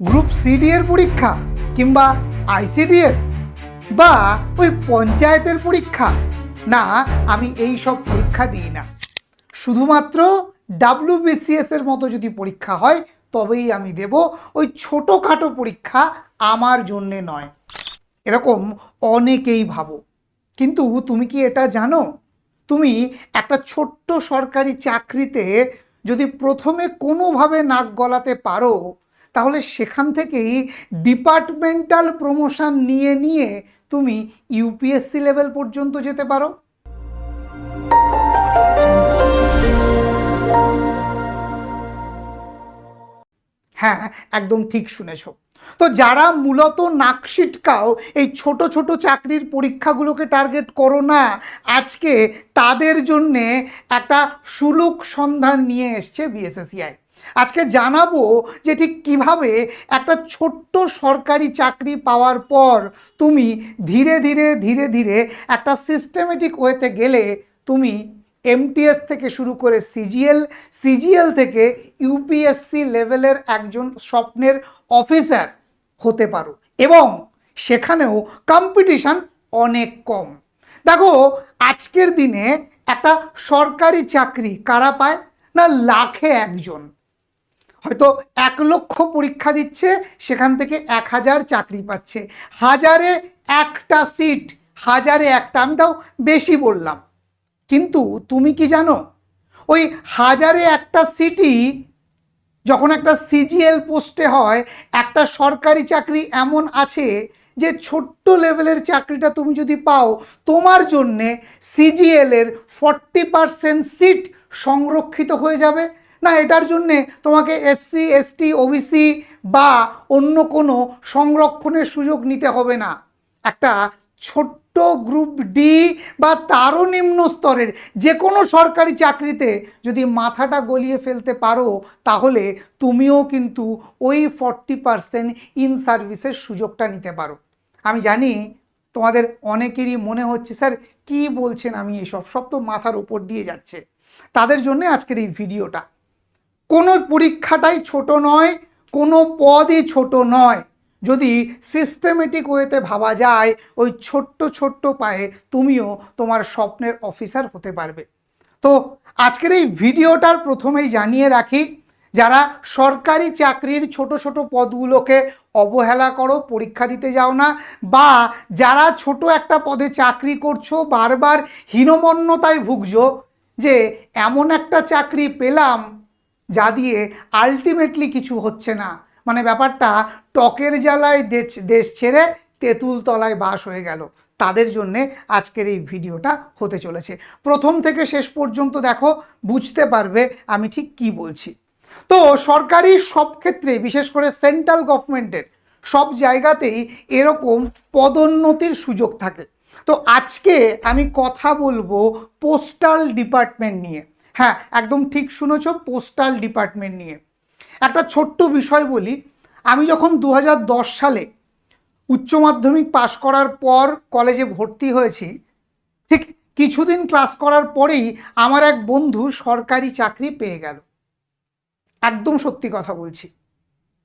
Group CD এর পরীক্ষা কিংবা আইসিডিএস বা ওই পঞ্চায়েতের পরীক্ষা? না, আমি এই সব পরীক্ষা দিই না। শুধুমাত্র ডাব্লিউবিসিএস এর মতো যদি পরীক্ষা হয় তবেই আমি দেব। ওই ছোটোখাটো পরীক্ষা আমার জন্যে নয়, এরকম অনেকেই ভাবো। কিন্তু তুমি কি এটা জানো, তুমি একটা ছোট্ট সরকারি চাকরিতে যদি প্রথমে কোনোভাবে নাক গলাতে পারো, তাহলে সেখান থেকেই ডিপার্টমেন্টাল প্রমোশন নিয়ে নিয়ে তুমি ইউপিএসসি লেভেল পর্যন্ত যেতে পারো। হ্যাঁ, একদম ঠিক শুনেছ। তো যারা মূলত নাক ছিটকাও এই ছোট ছোট চাকরির পরীক্ষাগুলোকে টার্গেট করো না, আজকে তাদের জন্যে একটা সুলুক সন্ধান নিয়ে এসছে বিএসএসসিআই। আজকে জানাবো যে ঠিক কিভাবে একটা ছোট্ট সরকারি চাকরি পাওয়ার পর তুমি ধীরে ধীরে ধীরে ধীরে একটা সিস্টেমেটিক ওয়েতে গেলে তুমি এমটিএস থেকে শুরু করে সিজিএল থেকে ইউপিএসসি লেভেলের একজন স্বপ্নের অফিসার হতে পারো, এবং সেখানেও কম্পিটিশন অনেক কম। দেখো, আজকের দিনে একটা সরকারি চাকরি কারা পায় না, লাখে একজন। হয়তো 1,00,000 পরীক্ষা দিচ্ছে, সেখান থেকে 1,000 চাকরি পাচ্ছে। হাজারে একটা সিট, হাজারে একটা, আমি তাও বেশি বললাম। কিন্তু তুমি কি জানো, ওই হাজারে একটা সিটই যখন একটা সিজিএল পোস্টে হয়, একটা সরকারি চাকরি এমন আছে যে ছোট্ট লেভেলের চাকরিটা তুমি যদি পাও, তোমার জন্যে সিজিএল এর 40% সিট সংরক্ষিত হয়ে যাবে। না, এটার জন্যে তোমাকে এসসি এসটি ওবিসি বা অন্য কোনো সংরক্ষণের সুযোগ নিতে হবে না। একটা ছোট্ট গ্রুপ ডি বা তারও নিম্ন স্তরের যে কোনো সরকারি চাকরিতে যদি মাথাটা গলিয়ে ফেলতে পারো, তাহলে তুমিও কিন্তু ওই 40% ইন সার্ভিসের সুযোগটা নিতে পারো। আমি জানি তোমাদের অনেকেরই মনে হচ্ছে, স্যার কি বলছেন, আমি এসব সব তো মাথার উপর দিয়ে যাচ্ছে। তাদের জন্য আজকের এই ভিডিওটা। কোনো পরীক্ষাটাই ছোট নয়, কোনো পদই ছোট নয়। যদি সিস্টেমেটিক ওয়েতে ভাবা যায়, ওই ছোট্ট ছোট্ট পায়ে তুমিও তোমার স্বপ্নের অফিসার হতে পারবে। তো আজকের এই ভিডিওটার প্রথমেই জানিয়ে রাখি, যারা সরকারি চাকরির ছোট ছোট পদগুলোকে অবহেলা করো, পরীক্ষা দিতে যাও না, বা যারা ছোট একটা পদে চাকরি করছো বারবার হীনমন্যতায় ভুগছো যে এমন একটা চাকরি পেলাম যা দিয়ে আলটিমেটলি কিছু হচ্ছে না, মানে ব্যাপারটা টকের জ্বালায় দেশ ছেড়ে তেঁতুল তলায় বাস হয়ে গেল, তাদের জন্যে আজকের এই ভিডিওটা হতে চলেছে। প্রথম থেকে শেষ পর্যন্ত দেখো, বুঝতে পারবে আমি ঠিক কি বলছি। তো সরকারি সব ক্ষেত্রে, বিশেষ করে সেন্ট্রাল গভর্নমেন্টের সব জায়গাতেই এরকম পদোন্নতির সুযোগ থাকে। তো আজকে আমি কথা বলবো পোস্টাল ডিপার্টমেন্ট নিয়ে। হ্যাঁ, একদম ঠিক শুনেছ, পোস্টাল ডিপার্টমেন্ট নিয়ে। একটা ছোট্ট বিষয় বলি, আমি যখন 2010 সালে উচ্চ মাধ্যমিক পাশ করার পর কলেজে ভর্তি হয়েছি, ঠিক কিছুদিন ক্লাস করার পরেই আমার এক বন্ধু সরকারি চাকরি পেয়ে গেল। একদম সত্যি কথা বলছি,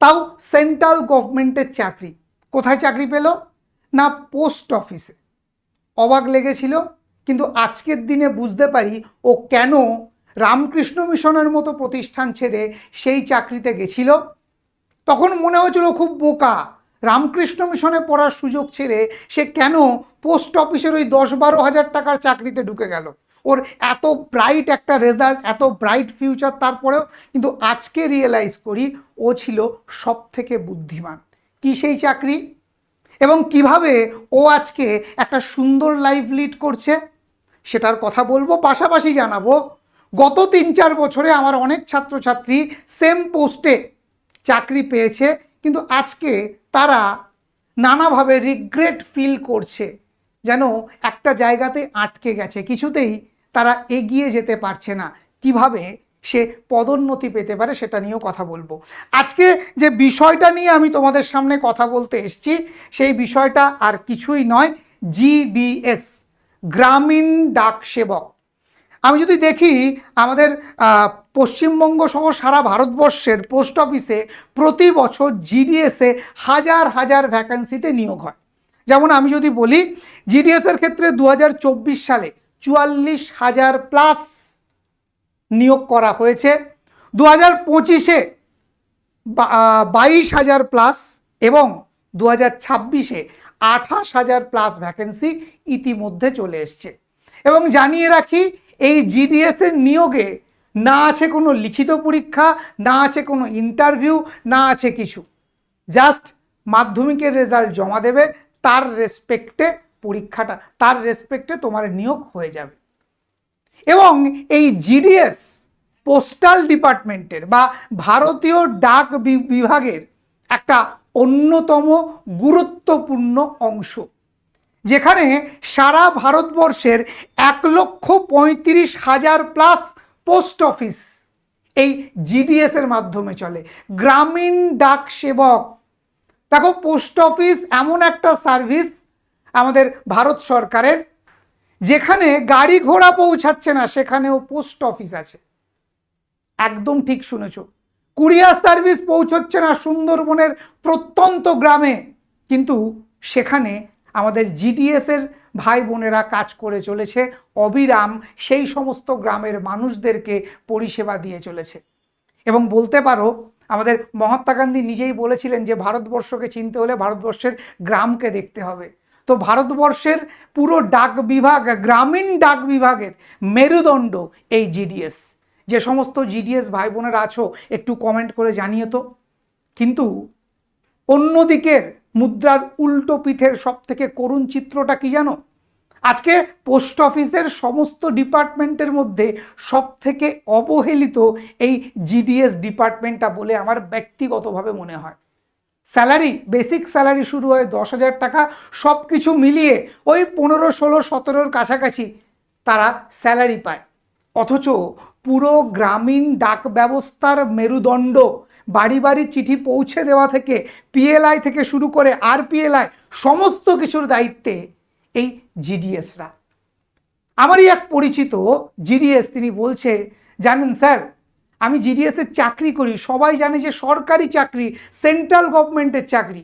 তাও সেন্ট্রাল গভর্নমেন্টের চাকরি। কোথায় চাকরি পেল না, পোস্ট অফিসে। অবাক লেগেছিল, কিন্তু আজকের দিনে বুঝতে পারি ও কেন রামকৃষ্ণ মিশনের মতো প্রতিষ্ঠান ছেড়ে সেই চাকরিতে গেছিল। তখন মনে হয়েছিল খুব বোকা, রামকৃষ্ণ মিশনে পড়ার সুযোগ ছেড়ে সে কেন পোস্ট অফিসের ওই 10-12 হাজার টাকার চাকরিতে ঢুকে গেল। ওর এত ব্রাইট একটা রেজাল্ট, এত ব্রাইট ফিউচার, তারপরেও কিন্তু আজকে রিয়েলাইজ করি ও ছিল সব থেকে বুদ্ধিমান। কি সেই চাকরি, এবং কিভাবে ও আজকে একটা সুন্দর লাইফ লিড করছে সেটার কথা বলবো। পাশাপাশি জানাবো গত 3-4 বছরে আমার অনেক ছাত্রছাত্রী সেম পোস্টে চাকরি পেয়েছে, কিন্তু আজকে তারা নানাভাবে রিগ্রেট ফিল করছে, যেন একটা জায়গাতে আটকে গেছে, কিছুতেই তারা এগিয়ে যেতে পারছে না। কিভাবে সে পদোন্নতি পেতে পারে সেটা নিয়েও কথা বলবো। আজকে যে বিষয়টা নিয়ে আমি তোমাদের সামনে কথা বলতে এসেছি, সেই বিষয়টা আর কিছুই নয়, জিডিএস, গ্রামীণ ডাক সেবক। আমি যদি দেখি আমাদের পশ্চিমবঙ্গ সহ সারা ভারতবর্ষের পোস্ট অফিসে প্রতি বছর জিডিএসে হাজার হাজার ভ্যাকান্সিতে নিয়োগ হয়। যেমন আমি যদি বলি, জিডিএসের ক্ষেত্রে 2024 সালে 44,000+ নিয়োগ করা হয়েছে, 2025-এ 22,000+ এবং 2026-এ 28,000+ ভ্যাকেন্সি ইতিমধ্যে চলে এসছে। এবং জানিয়ে রাখি, এই জিডিএসের নিয়োগে না আছে কোনো লিখিত পরীক্ষা, না আছে কোনো ইন্টারভিউ, না আছে কিছু। জাস্ট মাধ্যমিকের রেজাল্ট জমা দেবে, তার রেসপেক্টে পরীক্ষাটা, তার রেসপেক্টে তোমার নিয়োগ হয়ে যাবে। এবং এই জিডিএস পোস্টাল ডিপার্টমেন্টের বা ভারতীয় ডাক বিভাগের একটা অন্যতম গুরুত্বপূর্ণ অংশ, যেখানে সারা ভারতবর্ষের 1,35,000+ পোস্ট অফিস এই জিডিএসের মাধ্যমে চলে। গ্রামীণ ডাক সেবক, দেখো পোস্ট অফিস এমন একটা সার্ভিস আমাদের ভারত সরকারের, যেখানে গাড়ি ঘোড়া পৌঁছাচ্ছে না সেখানেও পোস্ট অফিস আছে। একদম ঠিক শুনেছ, কুরিয়ার সার্ভিস পৌঁছচ্ছে না সুন্দরবনের প্রত্যন্ত গ্রামে, কিন্তু সেখানে আমাদের জিডিএসের ভাই বোনেরা কাজ করে চলেছে অবিরাম, সেই সমস্ত গ্রামের মানুষদেরকে পরিষেবা দিয়ে চলেছে। এবং বলতে পারো, আমাদের মহাত্মা গান্ধী নিজেই বলেছিলেন যে ভারতবর্ষকে চিনতে হলে ভারতবর্ষের গ্রামকে দেখতে হবে। তো ভারতবর্ষের পুরো ডাক বিভাগ, গ্রামীণ ডাক বিভাগের মেরুদণ্ড এই জিডিএস। যে সমস্ত জিডিএস ভাই বোনেরা আছো, একটু কমেন্ট করে জানিয়ে তো। কিন্তু অন্যদিকের মুদ্রার উল্টো পিঠের সব থেকে করুণ চিত্রটা কি জানো? আজকে পোস্ট অফিসের সমস্ত ডিপার্টমেন্টের মধ্যে সব থেকে অবহেলিত এই জিডিএস ডিপার্টমেন্টটা বলে আমার ব্যক্তিগতভাবে মনে হয়। স্যালারি, বেসিক স্যালারি শুরু হয় 10,000 টাকা, সব কিছু মিলিয়ে ওই 15, 16, 17-র কাছাকাছি তারা স্যালারি পায়। অথচ পুরো গ্রামীণ ডাক ব্যবস্থার মেরুদণ্ড, বাড়ি বাড়ি চিঠি পৌঁছে দেওয়া থেকে পিএলআই থেকে শুরু করে আরপিএলআই, সমস্ত কিছুর দায়িত্বে এই জিডিএসরা। আমারই এক পরিচিত জিডিএস, তিনি বলছে, জানেন স্যার, আমি জিডিএসের চাকরি করি, সবাই জানে যে সরকারি চাকরি, সেন্ট্রাল গভর্নমেন্টের চাকরি,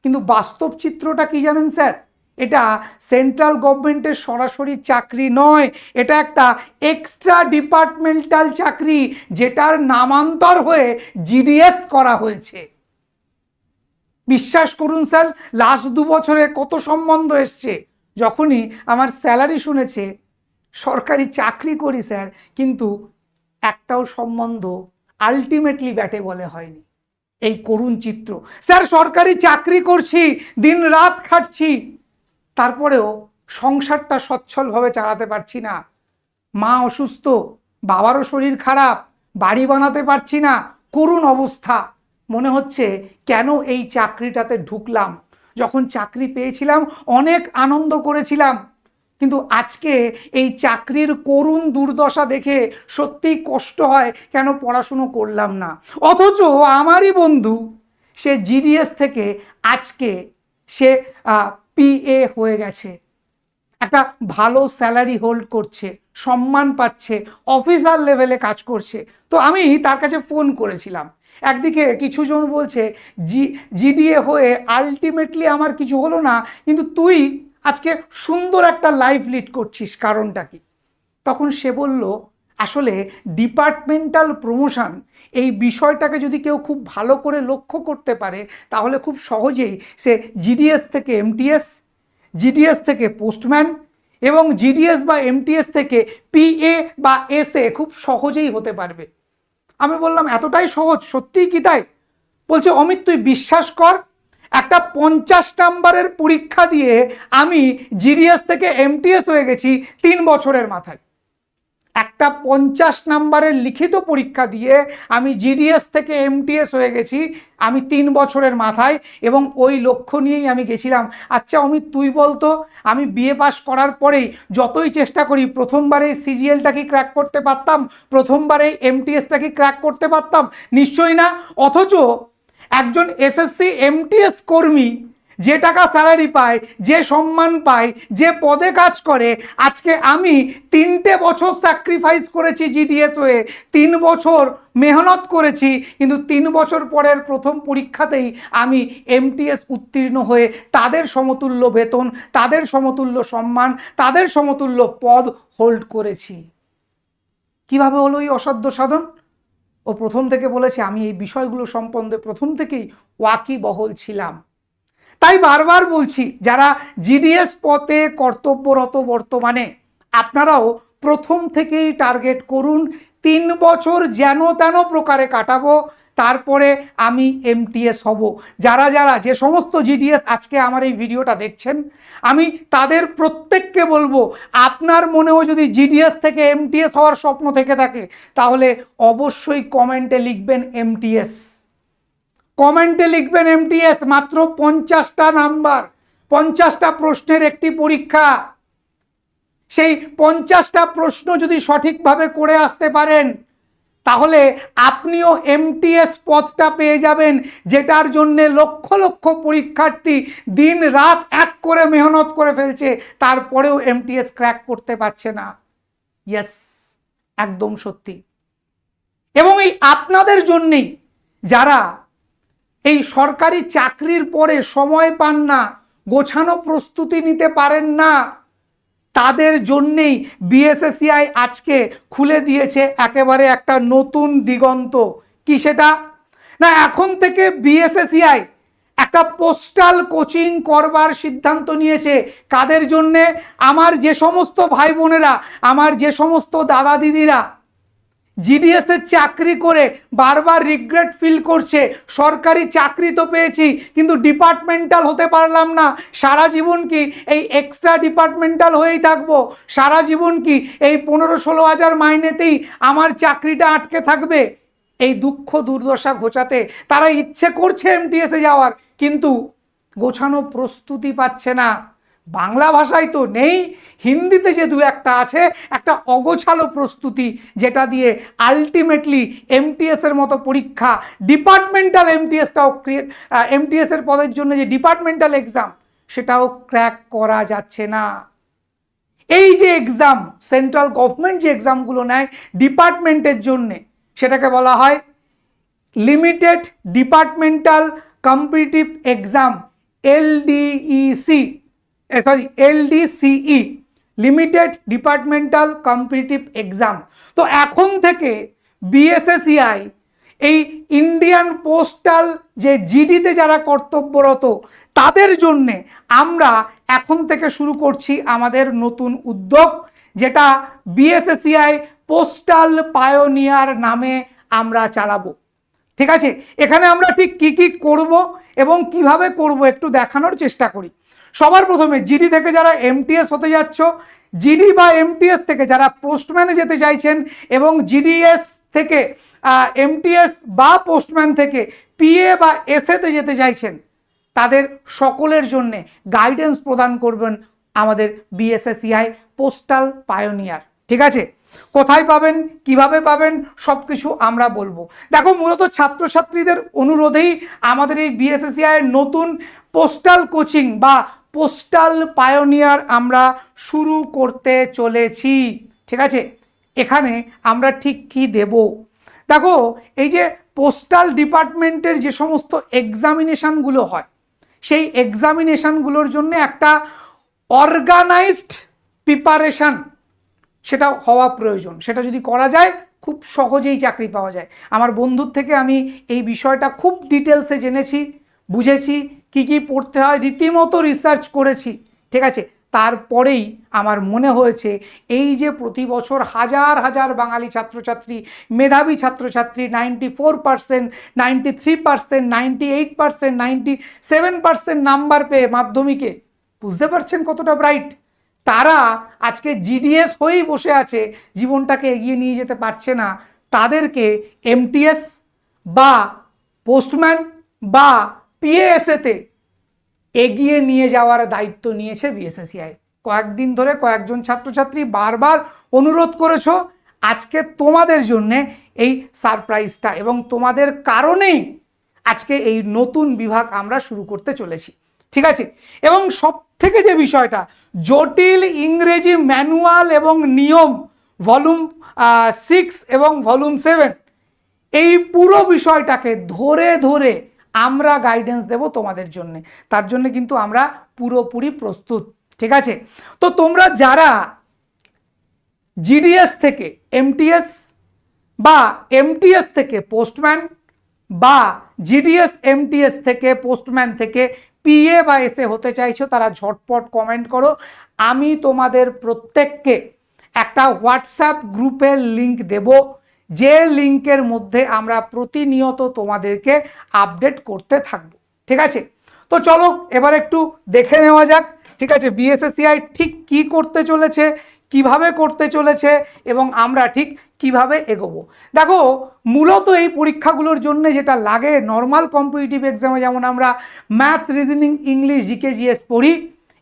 কিন্তু বাস্তব চিত্রটা কি জানেন স্যার? এটা সেন্ট্রাল গভর্নমেন্টের সরাসরি চাকরি নয়, এটা একটা এক্সট্রা ডিপার্টমেন্টাল চাকরি, যেটার নামান্তর হয়ে জিডিএস করা হয়েছে। বিশ্বাস করুন স্যার, লাস্ট 2 বছরে কত সম্বন্ধ এসছে, যখনই আমার স্যালারি শুনেছে, সরকারি চাকরি করি স্যার, কিন্তু একটাও সম্বন্ধ আলটিমেটলি ব্যাটে বলে হয়নি। এই করুণ চিত্র। স্যার সরকারি চাকরি করছি, দিন রাত খাটছি, তারপরেও সংসারটা সচ্ছলভাবে চালাতে পারছি না। মা অসুস্থ, বাবারও শরীর খারাপ, বাড়ি বানাতে পারছি না, করুণ অবস্থা। মনে হচ্ছে কেন এই চাকরিটাতে ঢুকলাম? যখন চাকরি পেয়েছিলাম অনেক আনন্দ করেছিলাম, কিন্তু আজকে এই চাকরির করুণ দুর্দশা দেখে সত্যিই কষ্ট হয়, কেন পড়াশুনো করলাম না। অথচ আমারই বন্ধু, সে জিডিএস থেকে আজকে সে পিএ হয়ে গেছে, একটা ভালো স্যালারি হোল্ড করছে, সম্মান পাচ্ছে, অফিসার লেভেলে কাজ করছে। তো আমি তার কাছে ফোন করেছিলাম। একদিকে কিছুজন বলছে জিডিএ হয়ে আলটিমেটলি আমার কিছু হলো না, কিন্তু তুই আজকে সুন্দর একটা লাইফ লিড করছিস, কারণটা কি? তখন সে বলল, আসলে ডিপার্টমেন্টাল প্রমোশন এই বিষয়টাকে যদি কেউ খুব ভালো করে লক্ষ্য করতে পারে, তাহলে খুব সহজেই সে জিডিএস থেকে এমটিএস, জিডিএস থেকে পোস্টম্যান এবং জিডিএস বা এমটিএস থেকে পিএ বা এসএ খুব সহজেই হতে পারবে। আমি বললাম, এতটাই সহজ? সত্যিই কি তাই? বলছে, অমিত তুই বিশ্বাস কর, একটা 50 নাম্বারের পরীক্ষা দিয়ে আমি জিডিএস থেকে এমটিএস হয়ে গেছি 3 বছরের মাথায়। একটা 50 নাম্বারের লিখিত পরীক্ষা দিয়ে আমি জিডিএস থেকে এমটিএস হয়ে গেছি আমি 3 বছরের মাথায়, এবং ওই লক্ষ্য নিয়েই আমি গেছিলাম। আচ্ছা অমিত তুই বলতো, আমি বিএ পাস করার পরেই যতই চেষ্টা করি, প্রথমবারেই সিজিএলটা কি ক্র্যাক করতে পারতাম? প্রথমবারেই এমটিএসটা কি ক্র্যাক করতে পারতাম? নিশ্চয়ই না। অথচ একজন এসএসসি এমটিএস কর্মী যে টাকা স্যালারি পায়, যে সম্মান পায়, যে পদে কাজ করে, আজকে আমি 3টে বছর স্যাক্রিফাইস করেছি জিডিএস হয়ে, 3 বছর মেহনত করেছি, কিন্তু 3 বছর পরের প্রথম পরীক্ষাতেই আমি এমটিএস উত্তীর্ণ হয়ে তাদের সমতুল্য বেতন, তাদের সমতুল্য সম্মান, তাদের সমতুল্য পদ হোল্ড করেছি। কিভাবে হলো এই অসাধ্য সাধন? ও প্রথম থেকে বলেছে আমি এই বিষয়গুলো সম্বন্ধে প্রথম থেকেই ওয়াকিবহল ছিলাম। তাই বারবার বলছি, যারা জিডিএস পদে কর্তব্যরত বর্তমানে, আপনারাও প্রথম থেকেই টার্গেট করুন 3 বছর যেন তেন প্রকারে কাটাবো, তারপরে আমি এমটিএস হব। যারা যারা যে সমস্ত জিডিএস আজকে আমার এই ভিডিওটা দেখছেন, আমি তাদের প্রত্যেককে বলবো, আপনার মনেও যদি জিডিএস থেকে এমটিএস হওয়ার স্বপ্ন থেকে থাকে, তাহলে অবশ্যই কমেন্টে লিখবেন এমটিএস। কমেন্টে লিখবেন এমটিএস। মাত্র 50টা নাম্বার, 50টা প্রশ্নের একটি পরীক্ষা। সেই 50টা প্রশ্ন যদি সঠিকভাবে করে আসতে পারেন, তাহলে আপনিও এমটিএস পদটা পেয়ে যাবেন, যেটার জন্য লক্ষ লক্ষ পরীক্ষার্থী দিন রাত এক করে মেহনত করে ফেলছে, তারপরেও এমটিএস ক্র্যাক করতে পারছে না। ইয়েস, একদম সত্যি। এবং এই আপনাদের জন্যেই, যারা এই সরকারি চাকরির পরে সময় পান না, গোছানো প্রস্তুতি নিতে পারেন না, তাদের জন্যেই বিএসএসসিআই আজকে খুলে দিয়েছে একেবারে একটা নতুন দিগন্ত। কি সেটা? না, এখন থেকে বিএসএসসিআই একটা পোস্টাল কোচিং করবার সিদ্ধান্ত নিয়েছে। কাদের জন্যে? আমার যে সমস্ত ভাই বোনেরা, আমার যে সমস্ত দাদা দিদিরা জিডিএস এর চাকরি করে বারবার রিগ্রেট ফিল করছে, সরকারি চাকরি তো পেয়েছি কিন্তু ডিপার্টমেন্টাল হতে পারলাম না, সারা জীবন কি এই এক্সট্রা ডিপার্টমেন্টাল হয়েই থাকবো, সারা জীবন কি এই 15-16 হাজার মাইনেতেই আমার চাকরিটা আটকে থাকবে? এই দুঃখ দুর্দশা ঘোচাতে তারা ইচ্ছে করছে এমটিএসে যাওয়ার, কিন্তু গোছানো প্রস্তুতি পাচ্ছে না। বাংলা ভাষায় তো নেই, হিন্দিতে যে 2-একটা আছে, একটা অগোছালো প্রস্তুতি, যেটা দিয়ে আলটিমেটলি এমটিএস এর মতো পরীক্ষা, ডিপার্টমেন্টাল এমটিএসটাও এমটিএস এর পদের জন্য যে ডিপার্টমেন্টাল এক্সাম, সেটাও ক্র্যাক করা যাচ্ছে না। এই যে এক্সাম, সেন্ট্রাল গভর্নমেন্ট যে এক্সামগুলো নেয় ডিপার্টমেন্টের জন্যে, সেটাকে বলা হয় limited departmental competitive exam, LDEC, LDCE, limited departmental competitive exam. তো এখন থেকে বিএসএসসিআই এই ইন্ডিয়ান পোস্টাল যে জিডিতে যারা কর্তব্যরত, তাদের জন্যে আমরা এখন থেকে শুরু করছি আমাদের নতুন উদ্যোগ, যেটা বিএসএসসিআই পোস্টাল পায়োনিয়ার নামে আমরা চালাবো। ঠিক আছে, এখানে আমরা ঠিক কি কি করব এবং কিভাবে করব একটু দেখানোর চেষ্টা করি। সবার প্রথমে জিডি থেকে যারা এমটিএস হতে যাচ্ছ, জিডি বা এমটিএস থেকে যারা পোস্টম্যানে যেতে চাইছেন, এবং জিডিএস থেকে এমটিএস বা পোস্টম্যান থেকে পিএ বা এসএতে যেতে চাইছেন, তাদের সকলের জন্য গাইডেন্স প্রদান করবেন আমাদের বিএসএসসিআই পোস্টাল পায়োনিয়ার। ঠিক আছে, কোথায় পাবেন, কিভাবে পাবেন, সব কিছু আমরা বলবো। দেখো, মূলত ছাত্রছাত্রীদের অনুরোধেই আমাদের এই বিএসএসসিআই এর নতুন পোস্টাল কোচিং বা পোস্টাল পায়োনিয়ার আমরা শুরু করতে চলেছি। ঠিক আছে, এখানে আমরা ঠিক কি দেব? দেখো, এই যে পোস্টাল ডিপার্টমেন্টের যে সমস্ত এক্সামিনেশনগুলো হয়, সেই এক্সামিনেশনগুলোর জন্য একটা অর্গানাইজড প্রিপারেশন সেটা হওয়া প্রয়োজন। সেটা যদি করা যায়, খুব সহজেই চাকরি পাওয়া যায়। আমার বন্ধুর থেকে আমি এই বিষয়টা খুব ডিটেলসে জেনেছি, বুঝেছি, কি কি পড়তে হয়, রীতিমতো রিসার্চ করেছি। ঠিক আছে, তারপরেই আমার মনে হয়েছে এই যে প্রতি বছর হাজার হাজার বাঙালি ছাত্রছাত্রী, মেধাবী ছাত্রছাত্রী, 94%, 93%, 98%, 97% নাম্বার পেয়ে মাধ্যমিকে, বুঝতে পারছেন কতটা ব্রাইট, তারা আজকে জিডিএস হয়েই বসে আছে, জীবনটাকে এগিয়ে নিয়ে যেতে পারছে না। তাদেরকে এমটিএস বা পোস্টম্যান বা পিএএসএতে এগিয়ে নিয়ে যাওয়ার দায়িত্ব নিয়েছে বিএসএসসিআই। কয়েকদিন ধরে কয়েকজন ছাত্রছাত্রী বারবার অনুরোধ করেছো, আজকে তোমাদের জন্য এই সারপ্রাইজটা, এবং তোমাদের কারণেই আজকে এই নতুন বিভাগ আমরা শুরু করতে চলেছি। ঠিক আছে। এবং সব থেকে যে বিষয়টা, জটিল ইংরেজি ম্যানুয়াল এবং নিয়ম ভলিউম 6 এবং ভলিউম 7, এই পুরো বিষয়টাকে ধরে ধরে আমরা গাইডেন্স দেব তোমাদের জন্য। তার জন্য কিন্তু আমরা পুরোপুরি প্রস্তুত, ঠিক আছে। তো তোমরা যারা জিডিএস থেকে এমটিএস বা এমটিএস থেকে পোস্টম্যান বা জিডিএস এমটিএস থেকে পোস্টম্যান থেকে পিএ বা এসএ হতে চাইছো, তারা ঝটপট কমেন্ট করো। আমি তোমাদের প্রত্যেককে একটা হোয়াটসঅ্যাপ গ্রুপের লিংক দেব, যে লিংকের মধ্যে আমরা প্রতিনিয়ত তোমাদেরকে আপডেট করতে থাকবো, ঠিক আছে। তো চলো এবার একটু দেখে নেওয়া যাক, ঠিক আছে, বিএসএসসিআই ঠিক কি করতে চলেছে, কিভাবে করতে চলেছে এবং আমরা ঠিক কিভাবে এগোবো। দেখো, মূলত এই পরীক্ষাগুলোর জন্য যেটা লাগে, নর্মাল কম্পিটিটিভ এক্সামে যেমন আমরা math, reasoning, English, GK, GS পড়ি,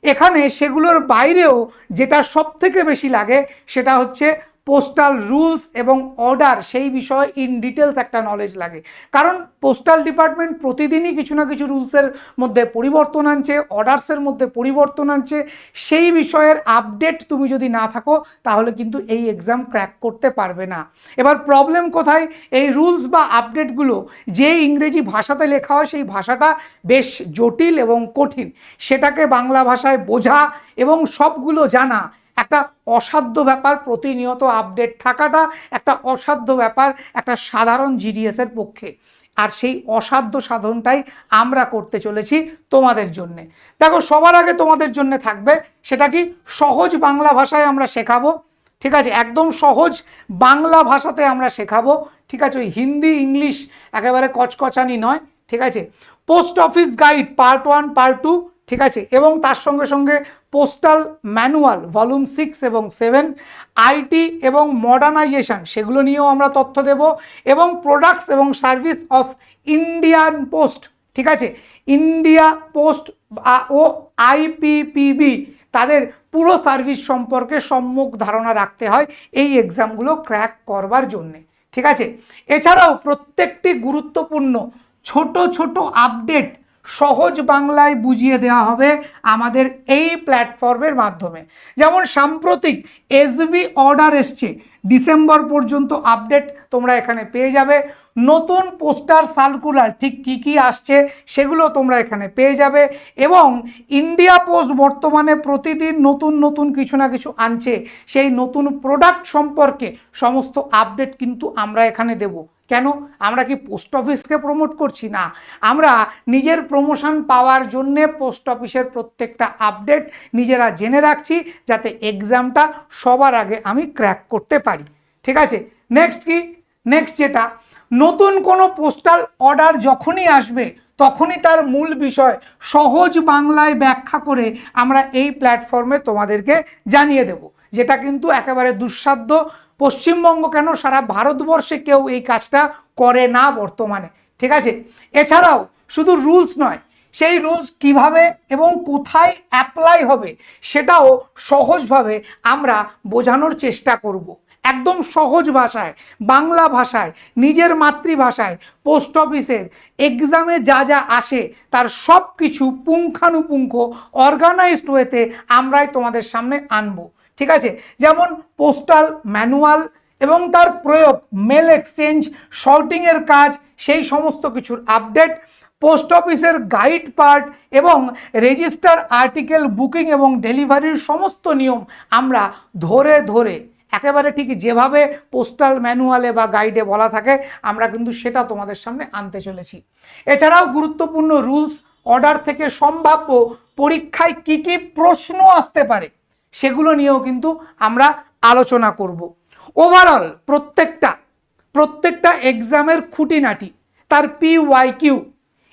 এখানে সেগুলোর বাইরেও যেটা সব থেকে বেশি লাগে সেটা হচ্ছে পোস্টাল রুলস এবং অর্ডার, সেই বিষয়ে ইন ডিটেলস একটা নলেজ লাগে। কারণ পোস্টাল ডিপার্টমেন্ট প্রতিদিনই কিছু না কিছু রুলসের মধ্যে পরিবর্তন আনছে, অর্ডার্সের মধ্যে পরিবর্তন আনছে। সেই বিষয়ের আপডেট তুমি যদি না থাকো তাহলে কিন্তু এই এক্সাম ক্র্যাক করতে পারবে না। এবার প্রবলেম কোথায়, এই রুলস বা আপডেটগুলো যে ইংরেজি ভাষাতে লেখা হয় সেই ভাষাটা বেশ জটিল এবং কঠিন, সেটাকে বাংলা ভাষায় বোঝা এবং সবগুলো জানা একটা অসাধ্য ব্যাপার। প্রতিনিয়ত আপডেট থাকাটা একটা অসাধ্য ব্যাপার একটা সাধারণ জিডিএস এর পক্ষে। আর সেই অসাধ্য সাধনটাই আমরা করতে চলেছি তোমাদের জন্যে। দেখো, সবার আগে তোমাদের জন্য থাকবে সেটা কি, সহজ বাংলা ভাষায় আমরা শেখাবো, ঠিক আছে, একদম সহজ বাংলা ভাষাতে আমরা শেখাবো, ঠিক আছে। ওই হিন্দি ইংলিশ একেবারে কচকচানি নয়, ঠিক আছে। Post office guide part 1 part 2, ঠিক আছে, এবং তার সঙ্গে সঙ্গে পোস্টাল ম্যানুয়াল ভলিউম 6 এবং 7, আইটি এবং মডার্নাইজেশন সেগুলো নিয়েও আমরা তথ্য দেব, এবং প্রোডাক্টস এবং সার্ভিস অফ ইন্ডিয়ান পোস্ট, ঠিক আছে, ইন্ডিয়া পোস্ট ও আইপিপিবি, তাদের পুরো সার্ভিস সম্পর্কে সম্যক ধারণা রাখতে হয় এই এক্সামগুলো ক্র্যাক করবার জন্যে, ঠিক আছে। এছাড়াও প্রত্যেকটি গুরুত্বপূর্ণ ছোট ছোট আপডেট সহজ বাংলায় বুঝিয়ে দেওয়া হবে আমাদের এই প্ল্যাটফর্মের মাধ্যমে। যেমন সাম্প্রতিক এসবি অর্ডার এসছে, ডিসেম্বর পর্যন্ত আপডেট তোমরা এখানে পেয়ে যাবে। নতুন পোস্টার সার্কুলার ঠিক কি কি আসছে সেগুলো তোমরা এখানে পেয়ে যাবে। এবং ইন্ডিয়া পোস্ট বর্তমানে প্রতিদিন নতুন নতুন কিছু না কিছু আনছে, সেই নতুন প্রোডাক্ট সম্পর্কে সমস্ত আপডেট কিন্তু আমরা এখানে দেব। কেন, আমরা কি পোস্ট অফিসকে প্রমোট করছি না, আমরা নিজের প্রমোশন পাওয়ার জন্যে পোস্ট অফিসের প্রত্যেকটা আপডেট নিজেরা জেনে রাখছি, যাতে এক্সামটা সবার আগে আমি ক্র্যাক করতে পারি, ঠিক আছে। নেক্সট কি, নেক্সট যেটা, নতুন কোনো পোস্টাল অর্ডার যখনই আসবে তখনই তার মূল বিষয় সহজ বাংলায় ব্যাখ্যা করে আমরা এই প্ল্যাটফর্মে তোমাদেরকে জানিয়ে দেব, যেটা কিন্তু একেবারে দুঃসাধ্য। পশ্চিমবঙ্গ কেন, সারা ভারতবর্ষে কেউ এই কাজটা করে না বর্তমানে, ঠিক আছে। এছাড়াও শুধু রুলস নয়, সেই রুলস কিভাবে এবং কোথায় অ্যাপ্লাই হবে সেটাও সহজভাবে আমরা বোঝানোর চেষ্টা করব, একদম সহজ ভাষায়, বাংলা ভাষায়, নিজের মাতৃভাষায়। পোস্ট অফিসের এক্সামে যা যা আসে তার সব কিছু পুঙ্খানুপুঙ্খ অর্গানাইজড ওয়েতে আমরাই তোমাদের সামনে আনবো, ঠিক আছে। যেমন পোস্টাল ম্যানুয়াল এবং তার প্রয়োগ, মেল এক্সচেঞ্জ, শর্টিংয়ের কাজ, সেই সমস্ত কিছুর আপডেট, পোস্ট অফিসের গাইড পার্ট এবং রেজিস্টার আর্টিকেল বুকিং এবং ডেলিভারির সমস্ত নিয়ম আমরা ধরে ধরে একেবারে ঠিক যেভাবে পোস্টাল ম্যানুয়ালে বা গাইডে বলা থাকে আমরা কিন্তু সেটা তোমাদের সামনে আনতে চলেছি। এছাড়াও গুরুত্বপূর্ণ রুলস, অর্ডার থেকে সম্ভাব্য পরীক্ষায় কি কি প্রশ্ন আসতে পারে সেগুলো নিয়েও কিন্তু আমরা আলোচনা করব। ওভারঅল প্রত্যেকটা এক্সামের খুঁটিনাটি, তার PYQ,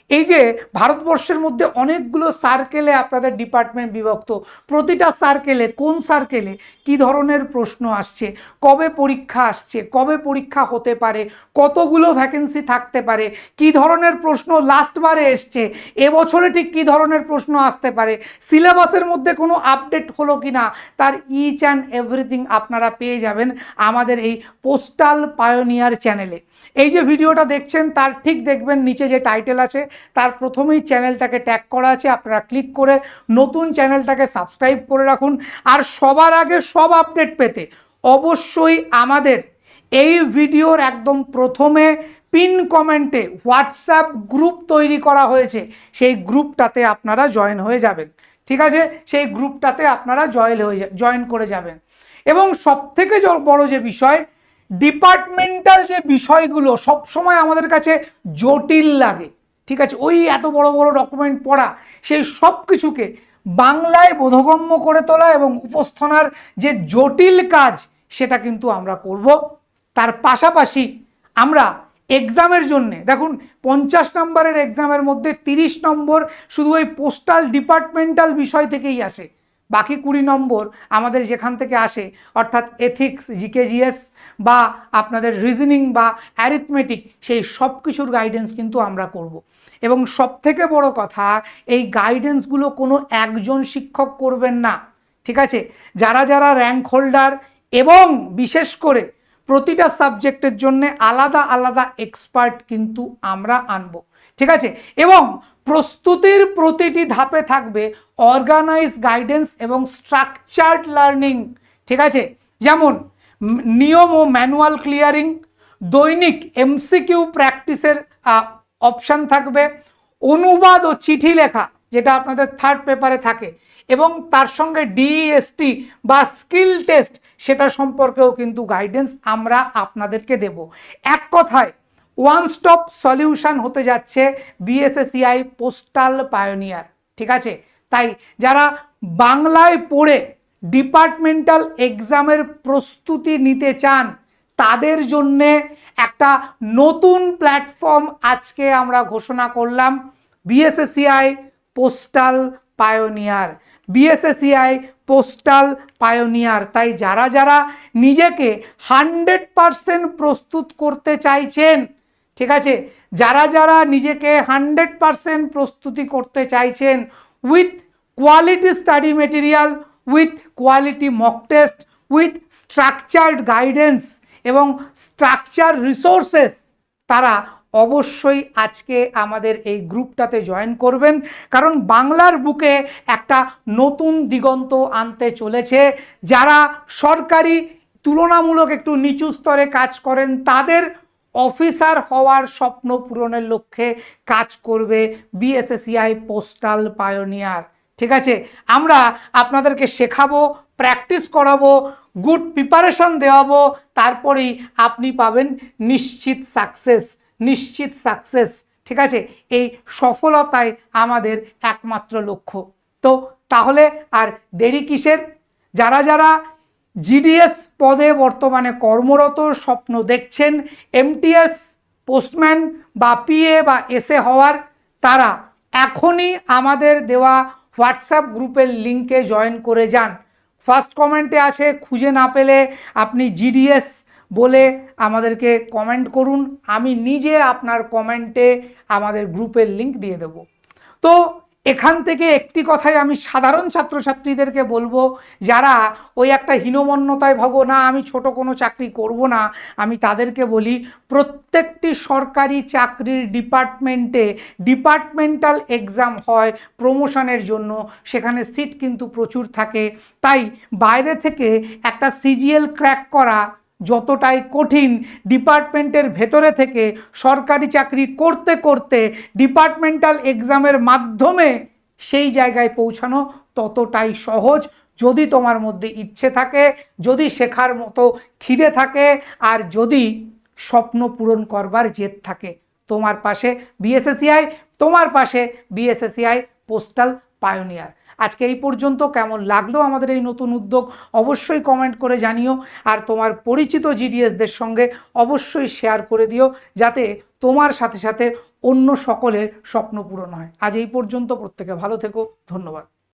এই যে ভারতবর্ষের মধ্যে অনেকগুলো সার্কেলে আপনাদের ডিপার্টমেন্ট বিভক্ত, প্রতিটা সার্কেলে কোন সার্কেলে কি ধরনের প্রশ্ন আসছে, কবে পরীক্ষা আসছে, কবে পরীক্ষা হতে পারে, কতগুলো ভ্যাকেন্সি থাকতে পারে, কি ধরনের প্রশ্ন লাস্টবারে এসছে, এবছরে ঠিক কি ধরনের প্রশ্ন আসতে পারে, সিলেবাসের মধ্যে কোনো আপডেট হলো কি না, তার ইচ অ্যান্ড এভরিথিং আপনারা পেয়ে যাবেন আমাদের এই পোস্টাল পায়োনিয়ার চ্যানেলে। এই যে ভিডিওটা দেখছেন তার ঠিক দেখবেন নিচে যে টাইটেল আছে তার প্রথমেই চ্যানেলটাকে ট্যাগ করা আছে, আপনারা ক্লিক করে নতুন চ্যানেলটাকে সাবস্ক্রাইব করে রাখুন। আর সবার আগে সব আপডেট পেতে অবশ্যই আমাদের এই ভিডিওর একদম প্রথমে পিন কমেন্টে হোয়াটসঅ্যাপ গ্রুপ তৈরি করা হয়েছে, সেই গ্রুপটাতে আপনারা জয়েন হয়ে যাবেন। ঠিক আছে, সেই গ্রুপটাতে আপনারা জয়েন করে যাবেন। এবং সবথেকে বড় যে বিষয়, ডিপার্টমেন্টাল যে বিষয়গুলো সবসময় আমাদের কাছে জটিল লাগে, ঠিক আছে, ওই এত বড় বড় ডকুমেন্ট পড়া, সেই সব কিছুকে বাংলায় বোধগম্য করে তোলা এবং উপস্থাপনার যে জটিল কাজ সেটা কিন্তু আমরা করব। তার পাশাপাশি আমরা এক্সামের জন্যে দেখুন 50 নম্বরের এক্সামের মধ্যে 30 নম্বর শুধু ওই পোস্টাল ডিপার্টমেন্টাল বিষয় থেকেই আসে, বাকি 20 নম্বর আমাদের যেখান থেকে আসে অর্থাৎ এথিক্স, জিকেজিএস বা আপনাদের রিজনিং বা অ্যারিথমেটিক, সেই সব কিছুর গাইডেন্স কিন্তু আমরা করব। এবং সবথেকে বড় কথা, এই গাইডেন্সগুলো কোনো একজন শিক্ষক করবেন না, ঠিক আছে, যারা যারা র্যাঙ্ক হোল্ডার এবং বিশেষ করে প্রতিটা সাবজেক্টের জন্য আলাদা আলাদা এক্সপার্ট কিন্তু আমরা আনবো, ঠিক আছে। এবং প্রস্তুতির প্রতিটি ধাপে থাকবে অর্গানাইজ গাইডেন্স এবং স্ট্রাকচার্ড লার্নিং, ঠিক আছে, যেমন নিয়ম ও ম্যানুয়াল ক্লিয়ারিং, দৈনিক এমসিকিউ প্র্যাকটিসের অপশান থাকবে, অনুবাদ ও চিঠি লেখা যেটা আপনাদের থার্ড পেপারে থাকে, এবং তার সঙ্গে ডিএসটি বা স্কিল টেস্ট সেটা সম্পর্কেও কিন্তু গাইডেন্স আমরা আপনাদেরকে দেব। এক কথায় ওয়ান স্টপ সলিউশন হতে যাচ্ছে বিএসএসিআই পোস্টাল পায়োনিয়ার, ঠিক আছে। তাই যারা বাংলায় পড়ে ডিপার্টমেন্টাল এক্সামের প্রস্তুতি নিতে চান তাদের জন্যে একটা নতুন প্ল্যাটফর্ম আজকে আমরা ঘোষণা করলাম, BSACI postal pioneer, BSACI postal pioneer. তাই যারা যারা নিজেকে 100% প্রস্তুত করতে চাইছেন, ঠিক আছে, যারা যারা নিজেকে 100% প্রস্তুতি করতে চাইছেন with quality study material, with quality mock test, with structured guidance এবং স্ট্রাকচার রিসোর্সেস, তারা অবশ্যই আজকে আমাদের এই গ্রুপটাতে জয়েন করবেন। কারণ বাংলার বুকে একটা নতুন দিগন্ত আনতে চলেছে। যারা সরকারি তুলনামূলক একটু নিচু স্তরে কাজ করেন তাদের অফিসার হওয়ার স্বপ্ন পূরণের লক্ষ্যে কাজ করবে বিএসএসিআই পোস্টাল পায়োনিয়ার, ঠিক আছে। আমরা আপনাদেরকে শেখাবো, প্র্যাকটিস করাবো, গুড প্রিপারেশন দেওয়াবো, তারপরেই আপনি পাবেন নিশ্চিত সাকসেস, নিশ্চিত সাকসেস, ঠিক আছে। এই সফলতাই আমাদের একমাত্র লক্ষ্য। তো তাহলে আর দেরি কিসের? যারা যারা জিডিএস পদে বর্তমানে কর্মরত, স্বপ্ন দেখছেন এমটিএস, পোস্টম্যান বা পিএ বা এসএ হওয়ার, তারা এখনই আমাদের দেওয়া হোয়াটসঅ্যাপ গ্রুপের লিঙ্কে জয়েন করে যান। ফার্স্ট কমেন্টে আছে, খুঁজে না পেলে আপনি জিডিএস বলে আমাদেরকে কমেন্ট করুন, আমি নিজে আপনার কমেন্টে আমাদের গ্রুপের লিঙ্ক দিয়ে দেব। তো এখান থেকে একটি কথাই আমি সাধারণ ছাত্রছাত্রীদেরকে বলবো, যারা ওই একটা হীনমন্যতায় ভোগো না আমি ছোট কোনো চাকরি করব না, আমি তাদেরকে বলি প্রত্যেকটি সরকারি চাকরির ডিপার্টমেন্টে ডিপার্টমেন্টাল এক্সাম হয় প্রমোশনের জন্য, সেখানে সিট কিন্তু প্রচুর থাকে। তাই বাইরে থেকে একটা সিজিএল ক্র্যাক করা যতটাই কঠিন, ডিপার্টমেন্টের ভেতরে থেকে সরকারি চাকরি করতে করতে ডিপার্টমেন্টাল এক্সামের মাধ্যমে সেই জায়গায় পৌঁছানো ততটাই সহজ, যদি তোমার মধ্যে ইচ্ছে থাকে, যদি শেখার মতো খিদে থাকে, আর যদি স্বপ্ন পূরণ করবার জেদ থাকে। তোমার পাশে বিএসএসিআই, তোমার পাশে বিএসএসিআই পোস্টাল পায়োনিয়ার। আজকে এই পর্যন্ত। কেমন লাগলো আমাদের এই নতুন উদ্যোগ অবশ্যই কমেন্ট করে জানিও, আর তোমার পরিচিত জিডিএসদের সঙ্গে অবশ্যই শেয়ার করে দিও, যাতে তোমার সাথে সাথে অন্য সকলের স্বপ্ন পূরণ হয়। আজ এই পর্যন্ত, প্রত্যেকে ভালো থেকো, ধন্যবাদ।